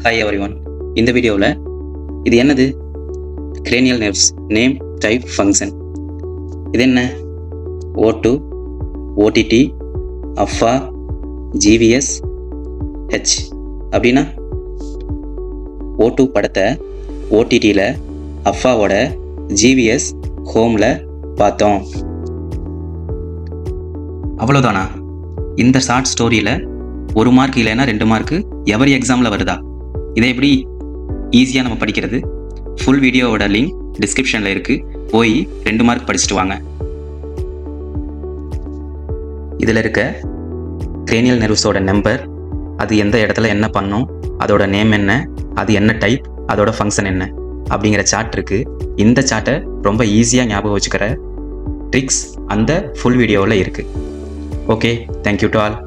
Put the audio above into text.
Hi everyone. இந்த வீடியோவில் இது என்னது cranial nerves name type function. இது என்ன O2 OTT அஃபா GVS H அப்படின்னா O2 படத்தை OTTயில் அஃபாவோட GVS ஹோமில் பார்த்தோம். அவ்வளோதானா? இந்த ஷார்ட் ஸ்டோரியில் 1 மார்க் இல்லைன்னா 2 மார்க்கு எவரி எக்ஸாமில் வருதா? இதை எப்படி ஈஸியாக நம்ம படிக்கிறது? ஃபுல் வீடியோவோட லிங்க் டிஸ்கிரிப்ஷனில் இருக்குது, போய் 2 மார்க் படிச்சுட்டு வாங்க. இதில் இருக்க cranial nervesோட நம்பர், அது எந்த இடத்துல என்ன பண்ணும், அதோட நேம் என்ன, அது என்ன டைப், அதோட ஃபங்க்ஷன் என்ன அப்படிங்கிற சார்ட் இருக்குது. இந்த சார்ட்டை ரொம்ப ஈஸியாக ஞாபகம் வச்சுக்கிற ட்ரிக்ஸ் அந்த ஃபுல் வீடியோவில் இருக்குது. Okay, thank you to all.